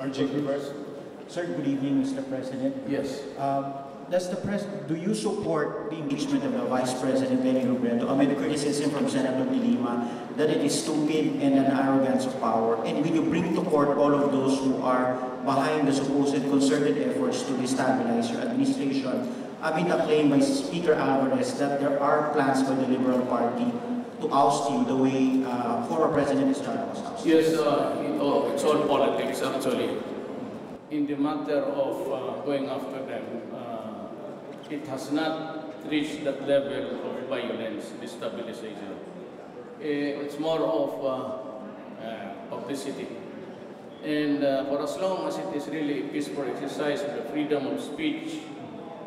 RJ Rivers. Sir, good evening, Mr. President. Yes. Do you support the impeachment of the Vice President Benny Robredo amid criticism from Senator De Lima that it is stupid and an arrogance of power? And will you bring to court all of those who are behind the supposed concerted efforts to destabilize your administration amid a claim by Speaker Alvarez that there are plans by the Liberal Party to oust you the way former President Estrada was ousted? Yes, it's all politics actually. In the matter of going after them, it has not reached that level of violence, destabilization. It's more of publicity. And for as long as it is really peaceful exercise of the freedom of speech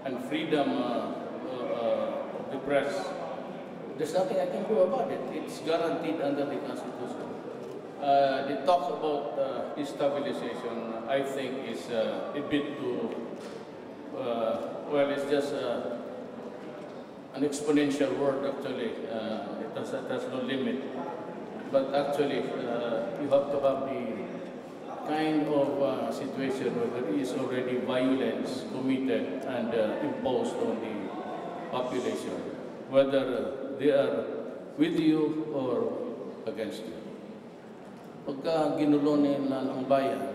and freedom of the press, there's nothing I can do about it. It's guaranteed under the Constitution. The talk about destabilization, I think, is a bit too, well, it's just an exponential word, actually. It has no limit. But actually, you have to have the kind of situation where there is already violence committed and imposed on the population, whether they are with you or against you. Pagka ginulo nila ang bayan,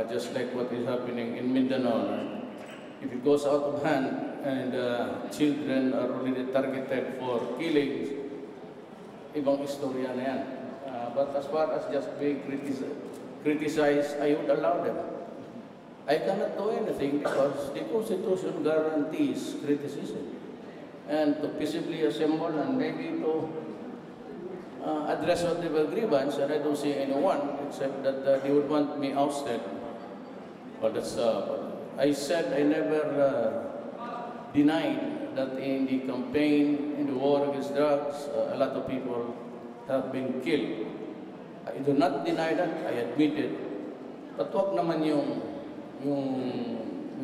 just like what is happening in Mindanao, if it goes out of hand and children are already targeted for killings, ibang istorya na yan. But as far as just being criticized, I would allow them. I cannot do anything because the Constitution guarantees criticism. And to peaceably assemble and maybe to address whatever grievance, and I don't see anyone except that they would want me ousted. Well, that's I said I never denied that in the campaign, in the war against drugs, a lot of people have been killed. I do not deny that, I admit it. But wag naman yung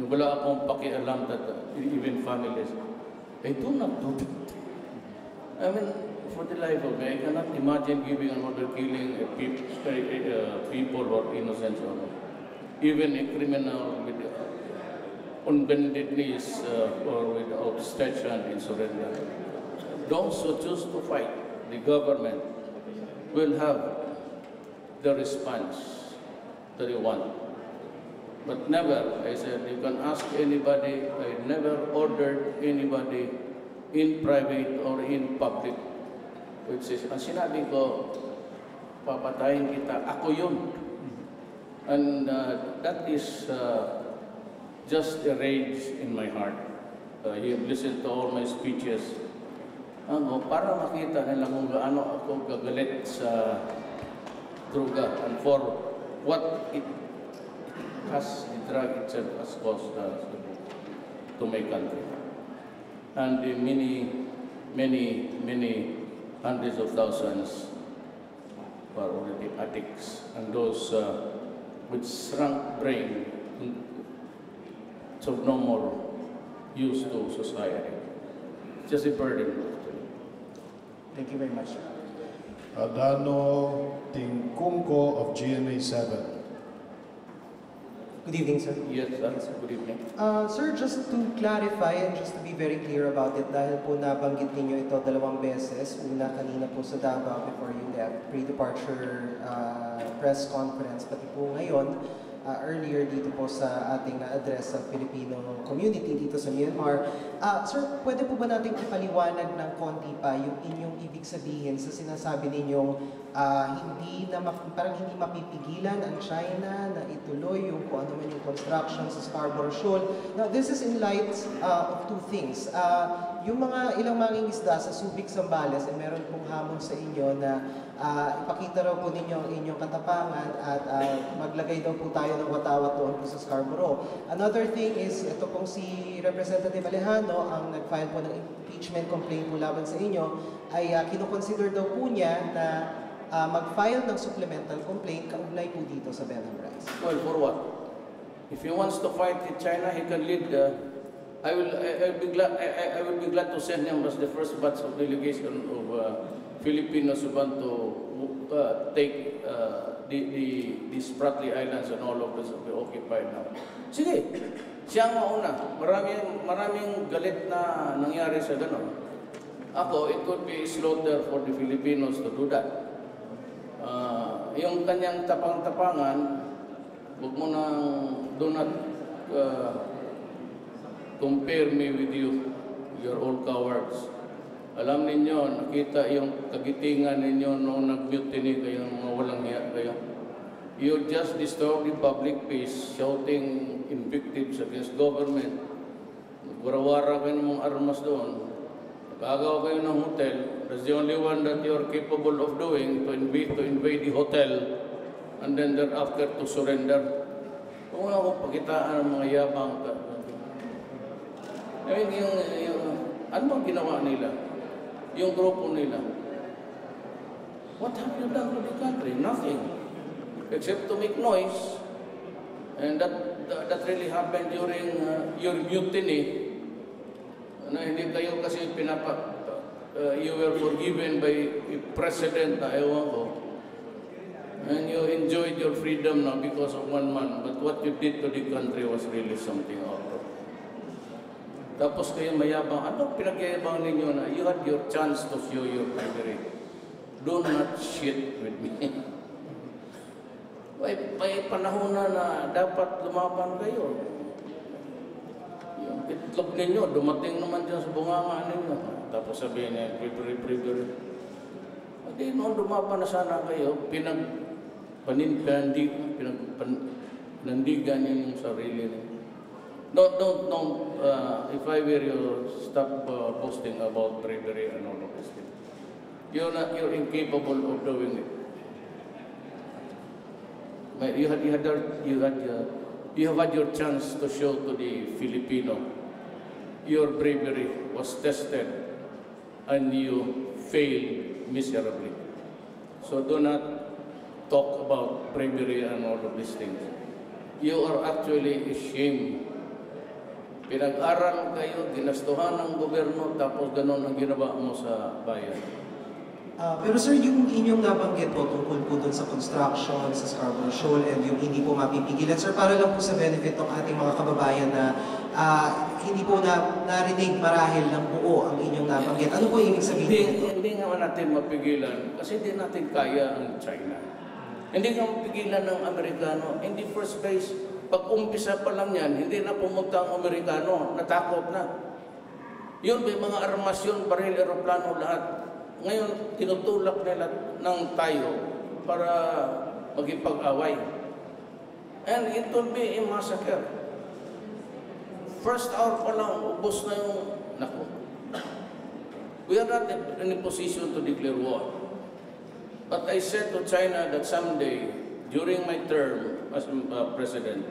wala akong pakialam that even families, I do not do that. I mean, for the life of me, I cannot imagine giving an order killing people or innocents or even a criminal with on bended knees or with outstretched hand in surrender. Those who choose to fight the government will have the response that they want. But never, I said, you can ask anybody, I never ordered anybody in private or in public, which is, ang sinabi ko, papatayin kita, ako yun. And that is just a rage in my heart. You listen to all my speeches. Para makita nila kung gaano ako gagalit sa droga and for what it has, the drug itself has caused to my country. And the many hundreds of thousands are already addicts, and those with shrunk brain so no more use to society. Just a burden. Thank you very much, sir. Adano Tingkungko of GMA 7. Good evening, sir. Yes, sir. Good evening. Sir, just to clarify and just to be very clear about it, dahil po nabanggit ninyo ito 2 beses, una kanina po sa Davao before you left, pre-departure press conference, pati po ngayon, earlier dito po sa ating address sa Filipino community dito sa Myanmar. Sir, pwede po ba natin ipaliwanag ng konti pa yung inyong ibig sabihin sa sinasabi ninyong parang hindi mapipigilan ang China na ituloy yung kung ano man yung construction sa Scarborough Shoal. Now, this is in light of 2 things. Yung mga ilang mangingisda sa Subic, Zambales, ay meron pong hamon sa inyo na ipakita raw po ninyo ang inyong katapangan at maglagay daw po tayo ng watawat doon po sa Scarborough. Another thing is, ito pong si Representative Alejandro, ang nag-file po ng impeachment complaint po laban sa inyo, ay kinukonsider daw po niya na mag-file ng supplemental complaint kaugnay po dito sa Benham Rice. Well, for what? If he wants to fight with China, he can lead. I will be glad to send him as the first batch of delegation of Filipinos who want to take the Spratly Islands and all of this will be occupied now. Sige, siya ang mauna. Maraming galit na nangyari sa ganun. Ako, it could be slaughter for the Filipinos to do that. Yung kanyang tapang-tapangan, huwag mo nang do not compare me with you. You're all cowards. Alam ninyo, nakita yung kagitingan ninyo noong nag-mutiny kayo, mga walang hiya kayo. You just disturbed the public peace, shouting invectives against government. Warawara kayo ng mga armas doon. Gagawa kayo ng hotel. That's the only one that you are capable of doing, to invade the hotel and then thereafter to surrender. Kung ako pakitaan ng mga yabang ka. I mean, ano bang ginawa nila? Yung grupo nila. What have you done to the country? Nothing. Except to make noise. And that really happened during your mutiny. Na hindi kayo kasi you were forgiven by a president na ewan ko. And you enjoyed your freedom now because of one man. But what you did to the country was really something out of. Tapos kayo mayabang, ano pinagyayabang ninyo na you had your chance to show your bravery. Do not shit with me. May panahon na dapat lumaban kayo. Yung itlog ninyo, dumating naman dyan sa bunganga ninyo. Tapos sabihin niya, bravery. Hindi, noon lumaban na sana kayo, pinandigan niyo yung sarili niyo. Don't. If I were you, stop boasting about bravery and all of this thing. You're incapable of doing it. You have had your chance to show to the Filipino. Your bravery was tested, and you failed miserably. So do not talk about bravery and all of these things. You are actually ashamed. Pinag-aral kayo, ginastuhan ng gobyerno, tapos ganon ang ginawa mo sa bayan. Pero sir, yung inyong nabanggit po tungkol po dun sa construction, sa Scarborough Shoal, and yung hindi po mapipigilan. Sir, para lang po sa benefit ng ating mga kababayan na hindi po narinig marahil ng buo ang inyong nabanggit. Ano po ibig sabihin? Hindi nga natin mapigilan kasi hindi natin kaya ang China. Hindi nga mapigilan ng Amerikano. In the first place, pag umpisa pa lang yan, hindi na pumunta ang Amerikano, natakot na. Yun, may mga armas yun, baril, aeroplano, lahat. Ngayon, tinutulak nila ng tayo para magipag-away. And it will be a massacre. First hour pa lang, ubos na yung, naku. We are not in a position to declare war. But I said to China that someday, during my term as president,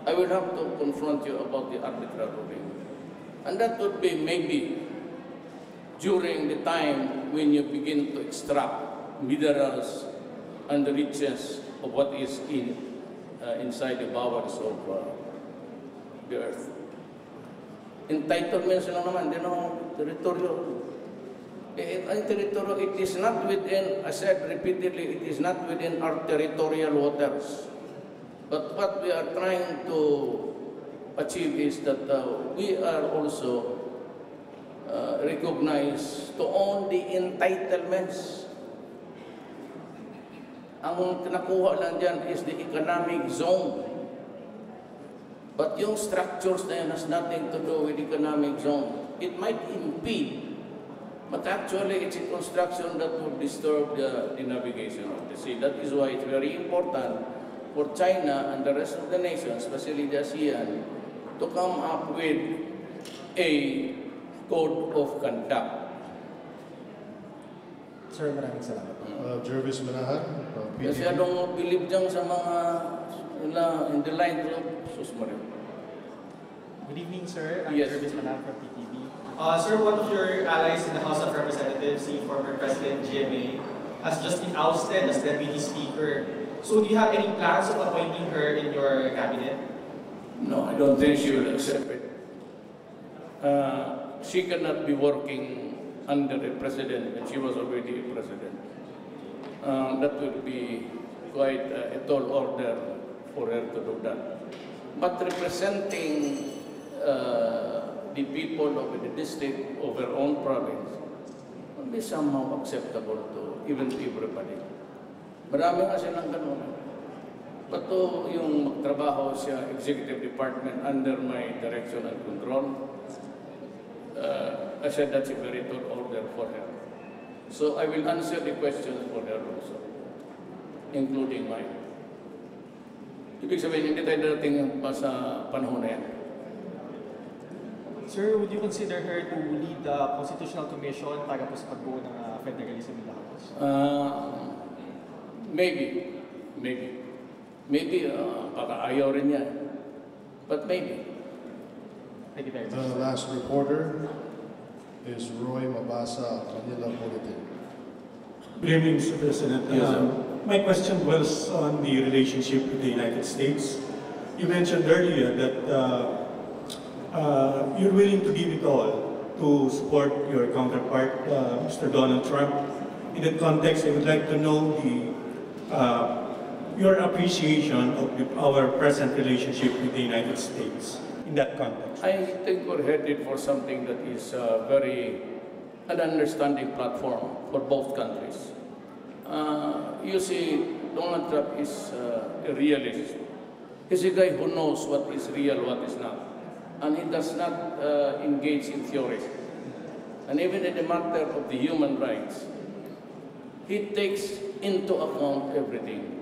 I will have to confront you about the arbitral ruling. And that would be maybe during the time when you begin to extract minerals and the riches of what is inside the bowels of the earth. Entitlements lang naman, din ang teritoryo. Ang teritoryo, it is not within, I said repeatedly, it is not within our territorial waters. But what we are trying to achieve is that we are also recognized to own the entitlements. Ang nakuha lang dyan is the economic zone. But yung structures na yan has nothing to do with economic zone. It might impede, but actually it's a construction that would disturb the navigation of the sea. That is why it's very important for China and the rest of the nations, especially the ASEAN, to come up with a code of conduct. Sir, maraming salamat. Jervis Manahan, Kasi PTV. anong believe dyan sa mga in the line of Susmario. Good evening, sir. I'm Yes. Jervis Manan from PTV. Sir, one of your allies in the House of Representatives, the former President GMA, has just been ousted as Deputy Speaker. So do you have any plans of appointing her in your cabinet? No, I don't think she will accept it. She cannot be working under a president when she was already a president. That would be quite a tall order for her to do that. But representing the people of the district of her own province would be somehow acceptable to even everybody. Marami nga silang ganun. Bato yung magtrabaho siya executive department under my direction and control, I said that's a very tall order for her. So I will answer the questions for her also, including mine. Ibig sabihin, hindi tayo darating pa sa panahon na yan. Sir, would you consider her to lead the Constitutional Commission para po sa pagbuo ng federalism in the House? Maybe. Maybe, baka ayaw rin niya. But maybe. Thank you very much. The last reporter is Roy Mabasa, Manila Bulletin. Good evening, Mr. President. Yes, sir. My question was on the relationship with the United States. You mentioned earlier that you're willing to give it all to support your counterpart, Mr. Donald Trump. In that context, I would like to know your appreciation of our present relationship with the United States in that context. I think we're headed for something that is an understanding platform for both countries. You see, Donald Trump is a realist. He's a guy who knows what is real, what is not. And he does not engage in theories. And even in the matter of the human rights, he takes into account everything.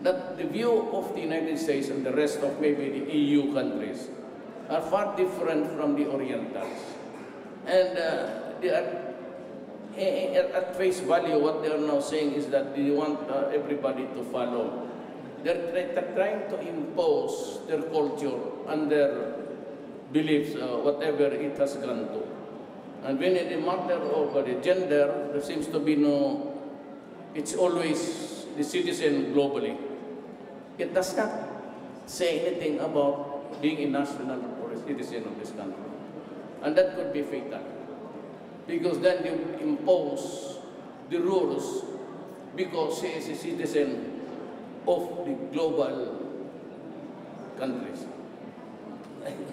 That the view of the United States and the rest of maybe the EU countries are far different from the Orientals. And they are, at face value, what they are now saying is that they want everybody to follow. They're trying to impose their culture and their beliefs, whatever it has gone to. And when in the matter of the gender, there seems to be no, it's always the citizen globally. It does not say anything about being a national or a citizen of this country. And that could be fatal. Because then you impose the rules because he is a citizen of the global countries.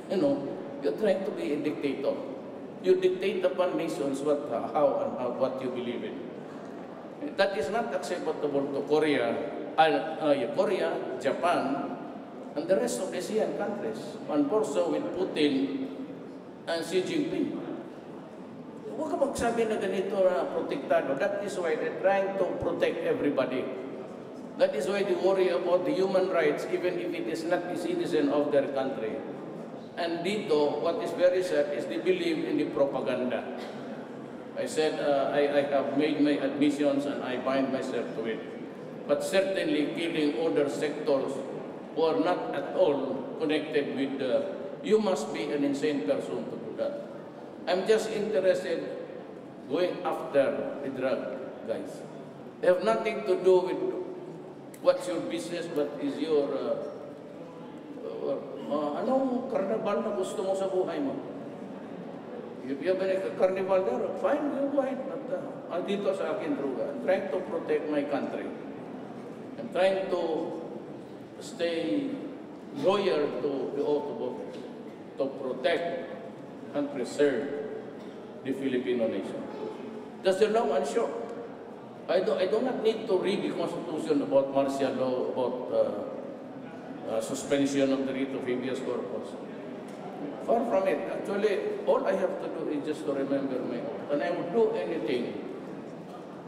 You know, you're trying to be a dictator. You dictate upon nations what, how, and what you believe in. That is not acceptable to Korea, Japan, and the rest of the ASEAN countries, and also with Putin and Xi Jinping. Huwag ka magsabi na ganito na protektado. That is why they're trying to protect everybody. That is why they worry about the human rights, even if it is not a citizen of their country. And dito, what is very sad is they believe in the propaganda. I said, I have made my admissions and I bind myself to it. But certainly killing other sectors who are not at all connected with you must be an insane person to do that. I'm just interested going after the drug guys. They have nothing to do with what's your business, what is your anong carnival na gusto mo sa buhay mo? If you have a carnival there, fine, you go ahead. But dito sa akin, druga. I'm trying to protect my country. I'm trying to stay loyal to the oath of office, to protect and preserve the Filipino nation. That's the long and short. I do not need to read the Constitution about martial law, about suspension of the writ of habeas corpus. Far from it. Actually, all I have to do is just to remember my oath. And I would do anything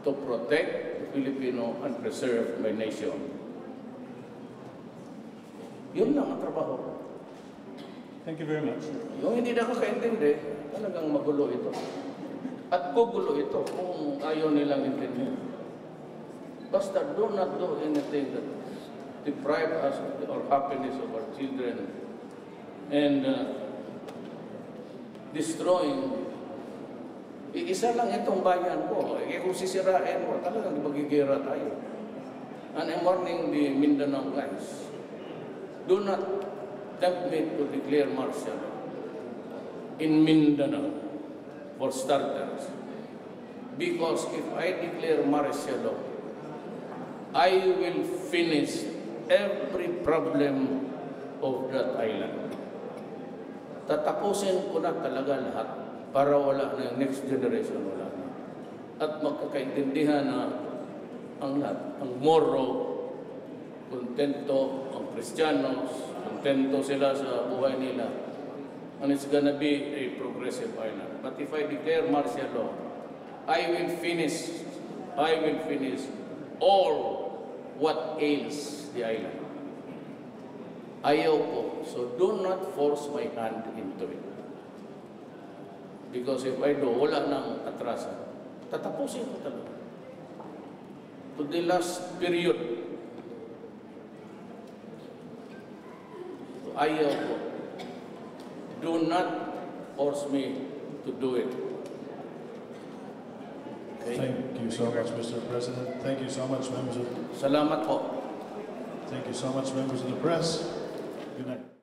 to protect the Filipino and preserve my nation. Yun lang ang trabaho ko. Thank you very much. Yung hindi nakakaintindi, talagang magulo ito. At gugulo ito kung ayaw nilang intindihin. Basta do not do anything that deprive us of our happiness of our children and destroying. Isa lang itong bayan ko. Kung sisirain mo, talagang magigera tayo. And I'm warning the Mindanao guys. Do not tempt me to declare martial law in Mindanao, for starters. Because if I declare martial law, I will finish every problem of that island. Tatapusin ko na talaga lahat para wala na yung next generation, wala na. At magkakaintindihan na ang lahat, ang Moro, kontento, ang Kristiyanos, kontento sila sa buhay nila. And it's gonna be a progressive island. But if I declare martial law, I will finish all what ails the island. Ayaw ko. So do not force my hand into it. Because if I do, wala nang atrasan. Tatapusin ko talaga. To the last period. So ayaw ko. Do not force me to do it. Okay? Thank you so much, Mr. President. Thank you so much, members of, Salamat po. thank you so much, members of the press. Good night.